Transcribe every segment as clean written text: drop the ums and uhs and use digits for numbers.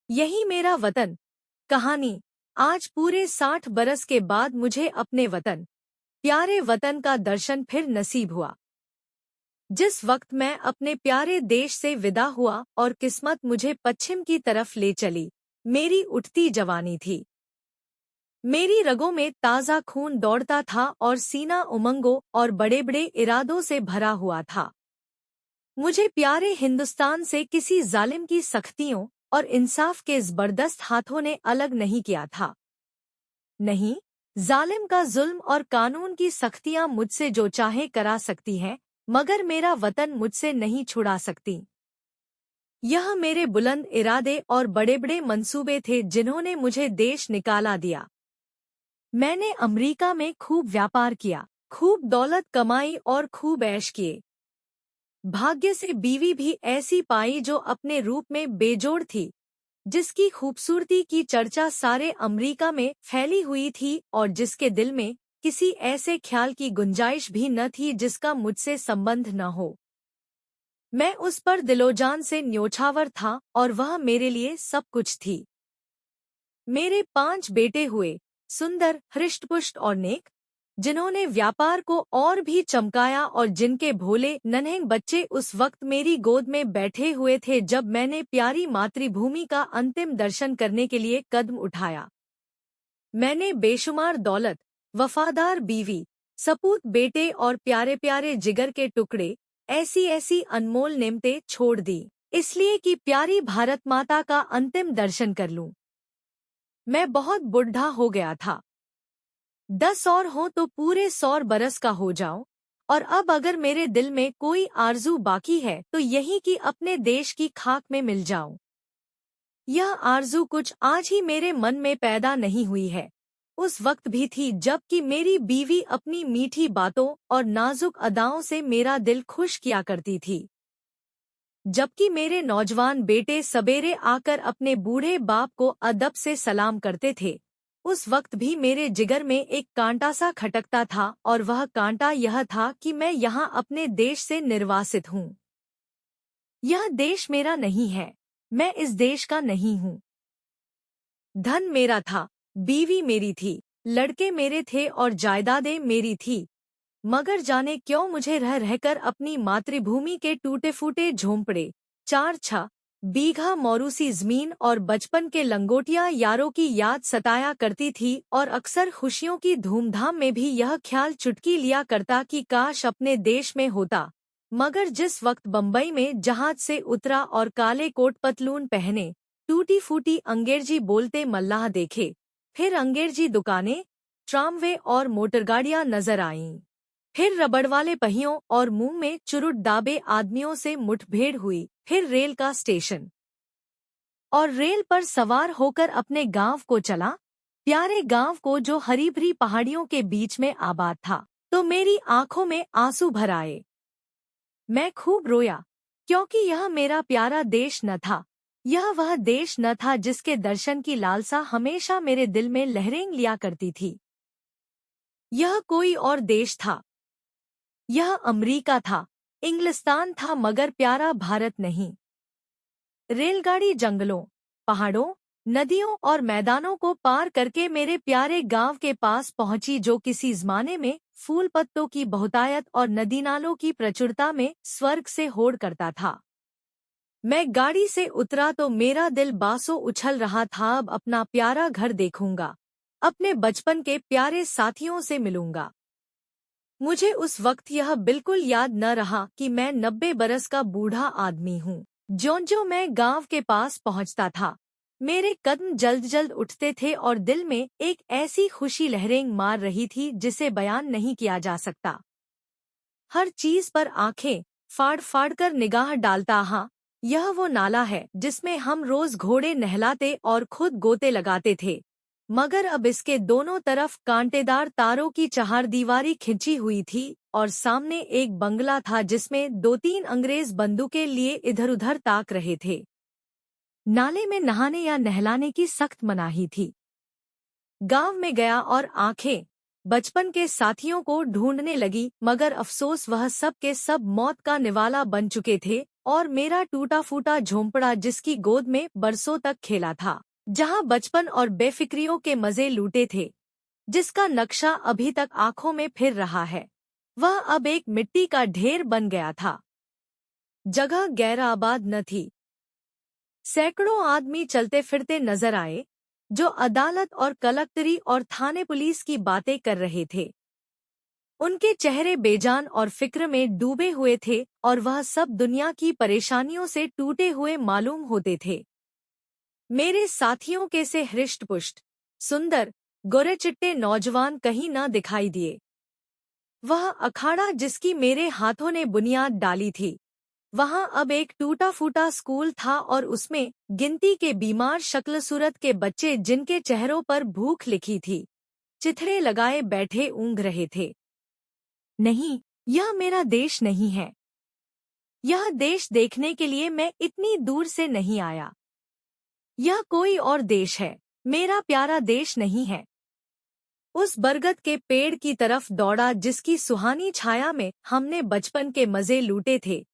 यही मेरा वतन। कहानी। आज पूरे 60 बरस के बाद मुझे अपने वतन, प्यारे वतन का दर्शन फिर नसीब हुआ। जिस वक्त मैं अपने प्यारे देश से विदा हुआ और किस्मत मुझे पश्चिम की तरफ ले चली, मेरी उठती जवानी थी। मेरी रगों में ताज़ा खून दौड़ता था और सीना उमंगों और बड़े बड़े इरादों से भरा हुआ था। मुझे प्यारे हिंदुस्तान से किसी जालिम की सख्तियों और इंसाफ के जबरदस्त हाथों ने अलग नहीं किया था। नहीं, जालिम का जुल्म और कानून की सख्तियां मुझसे जो चाहे करा सकती हैं, मगर मेरा वतन मुझसे नहीं छुड़ा सकती। यह मेरे बुलंद इरादे और बड़े बड़े मंसूबे थे जिन्होंने मुझे देश निकाला दिया। मैंने अमेरिका में खूब व्यापार किया, खूब दौलत कमाई और खूब ऐश किए। भाग्य से बीवी भी ऐसी पाई जो अपने रूप में बेजोड़ थी, जिसकी खूबसूरती की चर्चा सारे अमेरिका में फैली हुई थी और जिसके दिल में किसी ऐसे ख्याल की गुंजाइश भी न थी जिसका मुझसे संबंध न हो। मैं उस पर दिलोजान से न्योछावर था और वह मेरे लिए सब कुछ थी। मेरे 5 बेटे हुए, सुंदर, हृष्टपुष्ट और नेक, जिन्होंने व्यापार को और भी चमकाया और जिनके भोले नन्हे बच्चे उस वक्त मेरी गोद में बैठे हुए थे जब मैंने प्यारी मातृभूमि का अंतिम दर्शन करने के लिए कदम उठाया। मैंने बेशुमार दौलत, वफादार बीवी, सपूत बेटे और प्यारे प्यारे जिगर के टुकड़े, ऐसी ऐसी अनमोल नेमतें छोड़ दी, इसलिए कि प्यारी भारत माता का अंतिम दर्शन कर लूं। मैं बहुत बुढ़ा हो गया था। 10 और हो तो पूरे 100 बरस का हो जाऊं, और अब अगर मेरे दिल में कोई आरजू बाकी है तो यही कि अपने देश की खाक में मिल जाऊं। यह आरजू कुछ आज ही मेरे मन में पैदा नहीं हुई है, उस वक्त भी थी जबकि मेरी बीवी अपनी मीठी बातों और नाजुक अदाओं से मेरा दिल खुश किया करती थी। जबकि मेरे नौजवान बेटे सबेरे आकर अपने बूढ़े बाप को अदब से सलाम करते थे, उस वक्त भी मेरे जिगर में एक कांटा सा खटकता था और वह कांटा यह था कि मैं यहाँ अपने देश से निर्वासित हूँ। यह देश मेरा नहीं है, मैं इस देश का नहीं हूँ। धन मेरा था, बीवी मेरी थी, लड़के मेरे थे और जायदादें मेरी थी, मगर जाने क्यों मुझे रह रहकर अपनी मातृभूमि के टूटे फूटे झोंपड़े, 4-6 बीघा मौरूसी जमीन और बचपन के लंगोटिया यारों की याद सताया करती थी और अक्सर खुशियों की धूमधाम में भी यह ख्याल चुटकी लिया करता कि काश अपने देश में होता। मगर जिस वक्त बम्बई में जहाज से उतरा और काले कोट पतलून पहने, टूटी फूटी अंग्रेजी बोलते मल्लाह देखे, फिर अंग्रेजी दुकानें, ट्रामवे और मोटरगाड़ियां नजर आईं। फिर रबड़ वाले पहियों और मुंह में चुरुट दाबे आदमियों से मुठभेड़ हुई, फिर रेल का स्टेशन, और रेल पर सवार होकर अपने गांव को चला, प्यारे गांव को जो हरी भरी पहाड़ियों के बीच में आबाद था, तो मेरी आंखों में आंसू भर आए। मैं खूब रोया, क्योंकि यह मेरा प्यारा देश न था, यह वह देश न था जिसके दर्शन की लालसा हमेशा मेरे दिल में लहरें लिया करती थी। यह कोई और देश था, यह अमेरिका था, इंग्लिस्तान था, मगर प्यारा भारत नहीं। रेलगाड़ी जंगलों, पहाड़ों, नदियों और मैदानों को पार करके मेरे प्यारे गांव के पास पहुंची जो किसी ज़माने में फूल पत्तों की बहुतायत और नदी नालों की प्रचुरता में स्वर्ग से होड़ करता था। मैं गाड़ी से उतरा तो मेरा दिल बासों उछल रहा था, अब अपना प्यारा घर देखूंगा, अपने बचपन के प्यारे साथियों से मिलूंगा। मुझे उस वक्त यह बिल्कुल याद न रहा कि मैं 90 बरस का बूढ़ा आदमी हूँ। ज्यों-ज्यों मैं गांव के पास पहुंचता था, मेरे कदम जल्द जल्द उठते थे और दिल में एक ऐसी खुशी लहरें मार रही थी जिसे बयान नहीं किया जा सकता। हर चीज पर आंखें फाड़ फाड़ कर निगाह डालता, हाँ, यह वो नाला है जिसमें हम रोज घोड़े नहलाते और खुद गोते लगाते थे, मगर अब इसके दोनों तरफ कांटेदार तारों की चहारदीवारी खिंची हुई थी और सामने एक बंगला था जिसमें 2-3 अंग्रेज बंदूकें लिए इधर उधर ताक रहे थे। नाले में नहाने या नहलाने की सख्त मनाही थी। गांव में गया और आंखें बचपन के साथियों को ढूंढने लगी, मगर अफसोस वह सब के सब मौत का निवाला बन चुके थे और मेरा टूटा फूटा झोंपड़ा जिसकी गोद में बरसों तक खेला था, जहाँ बचपन और बेफिक्रियों के मजे लूटे थे, जिसका नक्शा अभी तक आंखों में फिर रहा है, वह अब एक मिट्टी का ढेर बन गया था। जगह गैर-आबाद न थी। सैकड़ों आदमी चलते फिरते नजर आए, जो अदालत और कलेक्टरी और थाने पुलिस की बातें कर रहे थे। उनके चेहरे बेजान और फिक्र में डूबे हुए थे और वह सब दुनिया की परेशानियों से टूटे हुए मालूम होते थे। मेरे साथियों के से हृष्ट-पुष्ट, सुंदर, गोरे-चिट्टे नौजवान कहीं न दिखाई दिए। वह अखाड़ा जिसकी मेरे हाथों ने बुनियाद डाली थी, वहां अब एक टूटा फूटा स्कूल था और उसमें गिनती के बीमार शक्ल सूरत के बच्चे जिनके चेहरों पर भूख लिखी थी, चिथड़े लगाए बैठे ऊँघ रहे थे। नहीं, यह मेरा देश नहीं है। यह देश देखने के लिए मैं इतनी दूर से नहीं आया। यह कोई और देश है, मेरा प्यारा देश नहीं है। उस बरगद के पेड़ की तरफ दौड़ा जिसकी सुहानी छाया में हमने बचपन के मजे लूटे थे,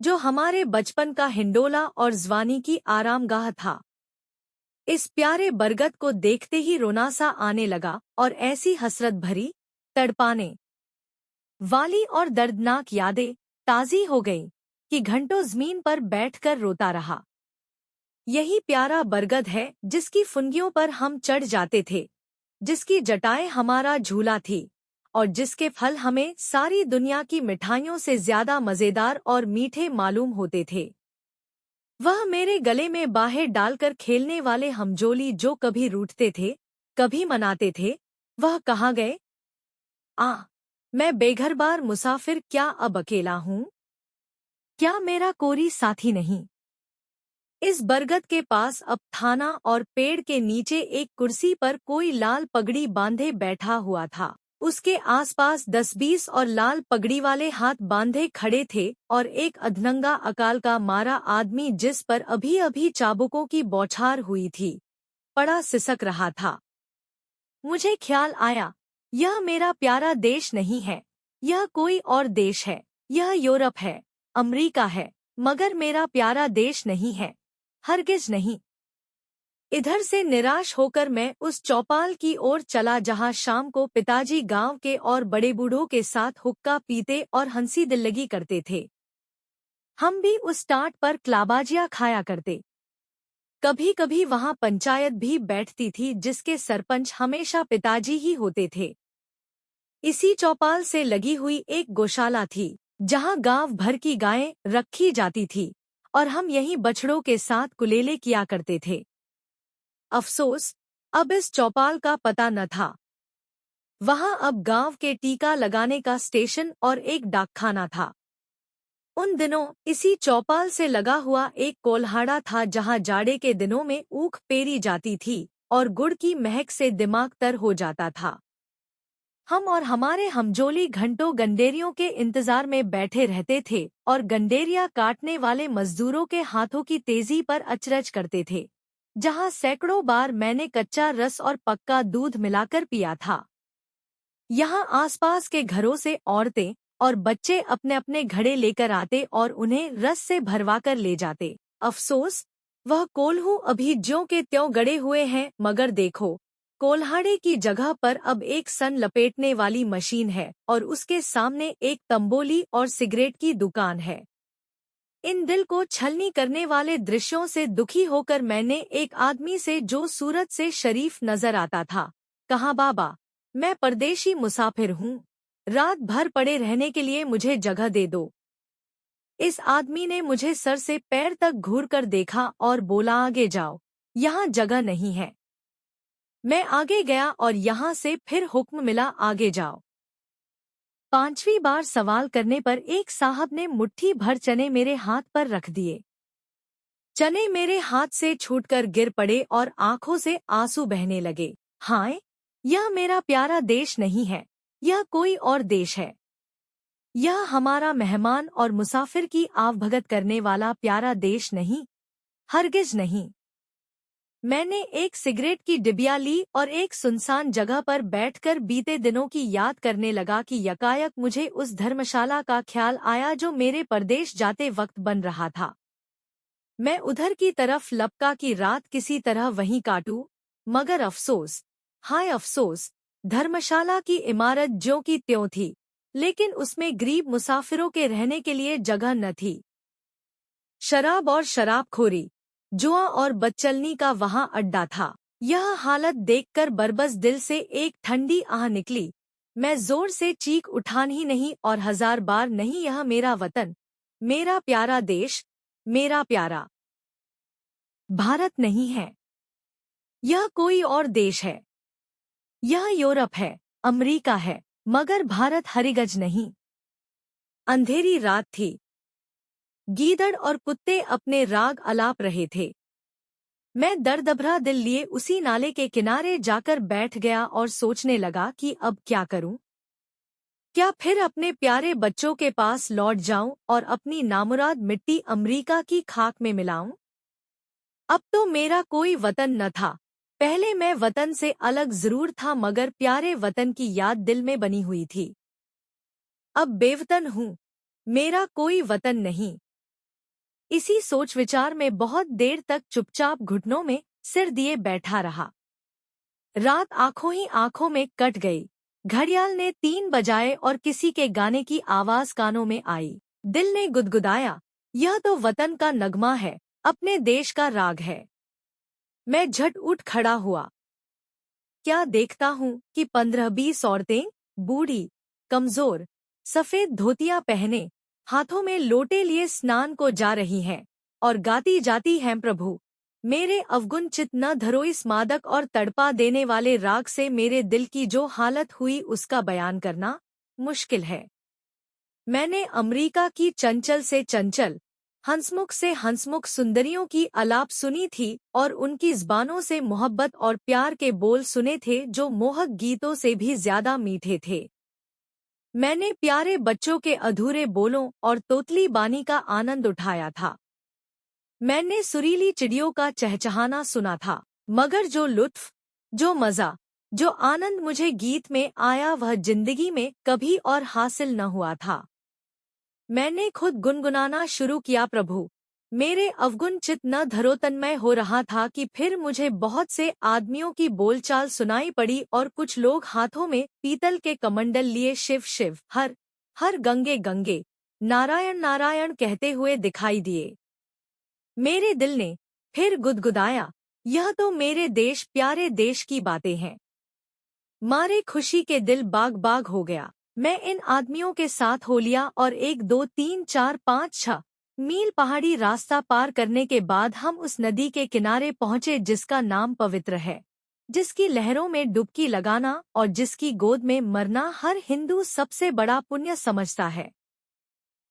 जो हमारे बचपन का हिंडोला और जवानी की आरामगाह था। इस प्यारे बरगद को देखते ही रोना सा आने लगा और ऐसी हसरत भरी, तड़पाने वाली और दर्दनाक यादें ताज़ी हो गईं कि घंटों ज़मीन पर बैठकर रोता रहा। यही प्यारा बरगद है जिसकी फुनगियों पर हम चढ़ जाते थे, जिसकी जटाएं हमारा झूला थी और जिसके फल हमें सारी दुनिया की मिठाइयों से ज्यादा मजेदार और मीठे मालूम होते थे। वह मेरे गले में बाहें डालकर खेलने वाले हमजोली जो कभी रूठते थे, कभी मनाते थे, वह कहाँ गए? मैं बेघरबार मुसाफिर क्या अब अकेला हूँ? क्या मेरा कोई साथी नहीं? इस बरगद के पास अब थाना और पेड़ के नीचे एक कुर्सी पर कोई लाल पगड़ी बांधे बैठा हुआ था। उसके आसपास 10-20 और लाल पगड़ी वाले हाथ बांधे खड़े थे और एक अधनंगा अकाल का मारा आदमी जिस पर अभी अभी चाबुकों की बौछार हुई थी, पड़ा सिसक रहा था। मुझे ख्याल आया, यह मेरा प्यारा देश नहीं है, यह कोई और देश है, यह यूरोप है, अमेरिका है, मगर मेरा प्यारा देश नहीं है, हरगिज नहीं। इधर से निराश होकर मैं उस चौपाल की ओर चला जहां शाम को पिताजी गांव के और बड़े बूढ़ों के साथ हुक्का पीते और हंसी दिल्लगी करते थे। हम भी उस टाट पर क्लाबाजियां खाया करते। कभी कभी वहां पंचायत भी बैठती थी जिसके सरपंच हमेशा पिताजी ही होते थे। इसी चौपाल से लगी हुई एक गौशाला थी जहां गांव भर की गायें रखी जाती थी और हम यहीं बछड़ों के साथ कुलेले किया करते थे। अफसोस, अब इस चौपाल का पता न था। वहां अब गांव के टीका लगाने का स्टेशन और एक डाकखाना था। उन दिनों इसी चौपाल से लगा हुआ एक कोल्हाड़ा था जहां जाड़े के दिनों में ऊख पेरी जाती थी और गुड़ की महक से दिमाग तर हो जाता था। हम और हमारे हमजोली घंटों गंडेरियों के इंतजार में बैठे रहते थे और गंडेरिया काटने वाले मजदूरों के हाथों की तेजी पर अचरज करते थे, जहां सैकड़ों बार मैंने कच्चा रस और पक्का दूध मिलाकर पिया था। यहाँ आसपास के घरों से औरतें और बच्चे अपने अपने घड़े लेकर आते और उन्हें रस से भरवाकर ले जाते। अफसोस, वह कोल्हू अभी ज्यों के त्यों गड़े हुए हैं, मगर देखो, कोल्हाड़े की जगह पर अब एक सन लपेटने वाली मशीन है और उसके सामने एक तंबोली और सिगरेट की दुकान है। इन दिल को छलनी करने वाले दृश्यों से दुखी होकर मैंने एक आदमी से जो सूरत से शरीफ नजर आता था, कहा, बाबा, मैं परदेशी मुसाफिर हूँ, रात भर पड़े रहने के लिए मुझे जगह दे दो। इस आदमी ने मुझे सर से पैर तक घूरकर देखा और बोला, आगे जाओ, यहाँ जगह नहीं है। मैं आगे गया और यहाँ से फिर हुक्म मिला, आगे जाओ। 5वीं बार सवाल करने पर एक साहब ने मुट्ठी भर चने मेरे हाथ पर रख दिए। चने मेरे हाथ से छूटकर गिर पड़े और आंखों से आंसू बहने लगे। हाय, यह मेरा प्यारा देश नहीं है, यह कोई और देश है। यह हमारा मेहमान और मुसाफिर की आवभगत करने वाला प्यारा देश नहीं, हरगिज नहीं। मैंने एक सिगरेट की डिबिया ली और एक सुनसान जगह पर बैठकर बीते दिनों की याद करने लगा कि यकायक मुझे उस धर्मशाला का ख्याल आया जो मेरे परदेश जाते वक्त बन रहा था। मैं उधर की तरफ लपका कि रात किसी तरह वहीं काटूं, मगर अफसोस, हाय अफसोस, धर्मशाला की इमारत ज्यों की त्यों थी, लेकिन उसमें गरीब मुसाफिरों के रहने के लिए जगह न थी। शराब और शराबखोरी, जुआ और बदचलनी का वहां अड्डा था। यह हालत देखकर बरबस दिल से एक ठंडी आह निकली। मैं जोर से चीख उठान ही नहीं और 1000 बार नहीं, यह मेरा वतन, मेरा प्यारा देश, मेरा प्यारा भारत नहीं है। यह कोई और देश है। यह यूरोप है, अमेरिका है, मगर भारत हरिगज नहीं। अंधेरी रात थी। गीदड़ और कुत्ते अपने राग अलाप रहे थे। मैं दर्दभरा दिल लिए उसी नाले के किनारे जाकर बैठ गया और सोचने लगा कि अब क्या करूं? क्या फिर अपने प्यारे बच्चों के पास लौट जाऊं और अपनी नामुराद मिट्टी अमरीका की खाक में मिलाऊं? अब तो मेरा कोई वतन न था। पहले मैं वतन से अलग जरूर था, मगर प्यारे वतन की याद दिल में बनी हुई थी। अब बेवतन हूं, मेरा कोई वतन नहीं। इसी सोच विचार में बहुत देर तक चुपचाप घुटनों में सिर दिए बैठा रहा। रात आंखों ही आंखों में कट गई। घड़ियाल ने 3 बजाए और किसी के गाने की आवाज कानों में आई। दिल ने गुदगुदाया, यह तो वतन का नगमा है, अपने देश का राग है। मैं झट उठ खड़ा हुआ। क्या देखता हूँ कि 15-20 औरतें, बूढ़ी, कमजोर, सफेद धोतियां पहने, हाथों में लोटे लिए स्नान को जा रही हैं और गाती जाती हैं, प्रभु मेरे अवगुण चित न धरो। इस मादक और तड़पा देने वाले राग से मेरे दिल की जो हालत हुई उसका बयान करना मुश्किल है। मैंने अमरीका की चंचल से चंचल, हंसमुख से हंसमुख सुंदरियों की आलाप सुनी थी और उनकी ज़बानों से मोहब्बत और प्यार के बोल सुने थे जो मोहक गीतों से भी ज्यादा मीठे थे। मैंने प्यारे बच्चों के अधूरे बोलों और तोतली बानी का आनंद उठाया था। मैंने सुरीली चिड़ियों का चहचहाना सुना था, मगर जो लुत्फ, जो मजा, जो आनंद मुझे गीत में आया वह जिंदगी में कभी और हासिल न हुआ था। मैंने खुद गुनगुनाना शुरू किया, प्रभु मेरे अवगुण चित न धरो। तन्मय हो रहा था कि फिर मुझे बहुत से आदमियों की बोलचाल सुनाई पड़ी और कुछ लोग हाथों में पीतल के कमंडल लिए शिव शिव, हर हर, गंगे गंगे, नारायण नारायण कहते हुए दिखाई दिए। मेरे दिल ने फिर गुदगुदाया, यह तो मेरे देश, प्यारे देश की बातें हैं। मारे खुशी के दिल बाग बाग हो गया। मैं इन आदमियों के साथ हो लिया और 1 2 3 4 5 6 मील पहाड़ी रास्ता पार करने के बाद हम उस नदी के किनारे पहुंचे जिसका नाम पवित्र है, जिसकी लहरों में डुबकी लगाना और जिसकी गोद में मरना हर हिंदू सबसे बड़ा पुण्य समझता है।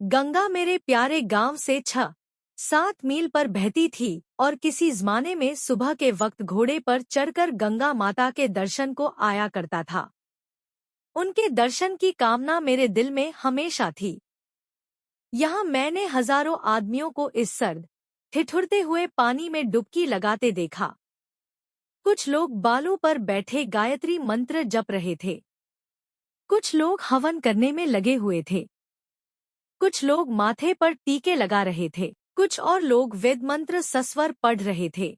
गंगा मेरे प्यारे गांव से 6-7 मील पर बहती थी और किसी ज़माने में सुबह के वक्त घोड़े पर चढ़कर गंगा माता के दर्शन को आया करता था। उनके दर्शन की कामना मेरे दिल में हमेशा थी। यहाँ मैंने हजारों आदमियों को इस सर्द, ठिठुरते हुए पानी में डुबकी लगाते देखा। कुछ लोग बालों पर बैठे गायत्री मंत्र जप रहे थे। कुछ लोग हवन करने में लगे हुए थे। कुछ लोग माथे पर टीके लगा रहे थे। कुछ और लोग वेद मंत्र सस्वर पढ़ रहे थे।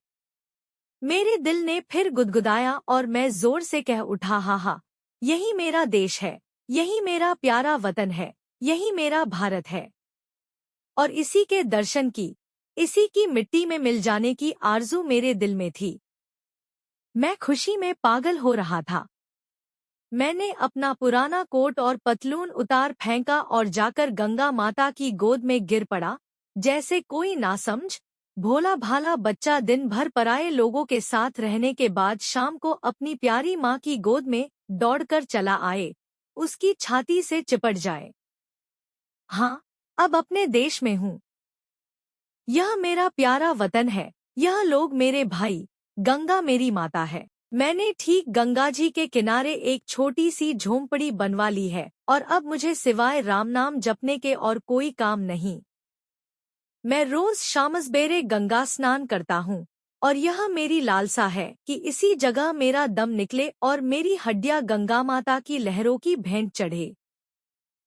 मेरे दिल ने फिर गुदगुदाया और मैं जोर से कह उठा, हा हा, यही मेरा देश है, यही मेरा प्यारा वतन है, यही मेरा भारत है। और इसी के दर्शन की, इसी की मिट्टी में मिल जाने की आरजू मेरे दिल में थी। मैं खुशी में पागल हो रहा था। मैंने अपना पुराना कोट और पतलून उतार फेंका और जाकर गंगा माता की गोद में गिर पड़ा, जैसे कोई नासमझ, भोला भाला बच्चा दिन भर पराये लोगों के साथ रहने के बाद शाम को अपनी प्यारी माँ की गोद में दौड़कर चला आए, उसकी छाती से चिपट जाए। हाँ, अब अपने देश में हूँ। यह मेरा प्यारा वतन है, यह लोग मेरे भाई, गंगा मेरी माता है। मैंने ठीक गंगा जी के किनारे एक छोटी सी झोंपड़ी बनवा ली है और अब मुझे सिवाय राम नाम जपने के और कोई काम नहीं। मैं रोज शाम सवेरे गंगा स्नान करता हूँ। और यह मेरी लालसा है कि इसी जगह मेरा दम निकले और मेरी हड्डियां गंगा माता की लहरों की भेंट चढ़े।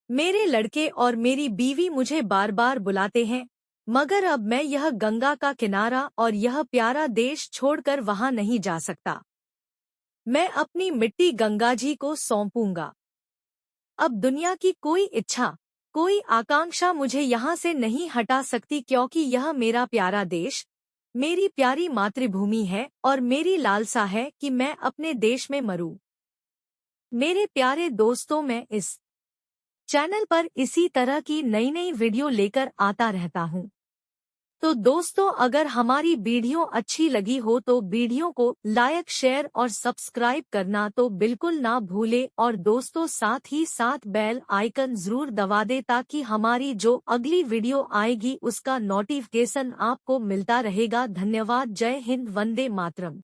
मेरे लड़के और मेरी बीवी मुझे बार बार बुलाते हैं, मगर अब मैं यह गंगा का किनारा और यह प्यारा देश छोड़कर वहां नहीं जा सकता। मैं अपनी मिट्टी गंगा जी को सौंपूंगा। अब दुनिया की कोई इच्छा, कोई आकांक्षा मुझे यहाँ से नहीं हटा सकती, क्योंकि यह मेरा प्यारा देश, मेरी प्यारी मातृभूमि है और मेरी लालसा है कि मैं अपने देश में मरूं। मेरे प्यारे दोस्तों, मैं इस चैनल पर इसी तरह की नई नई वीडियो लेकर आता रहता हूं। तो दोस्तों, अगर हमारी वीडियो अच्छी लगी हो तो वीडियो को लाइक, शेयर और सब्सक्राइब करना तो बिल्कुल ना भूले, और दोस्तों साथ ही साथ बेल आइकन जरूर दबा दे ताकि हमारी जो अगली वीडियो आएगी उसका नोटिफिकेशन आपको मिलता रहेगा। धन्यवाद। जय हिंद, वंदे मातरम।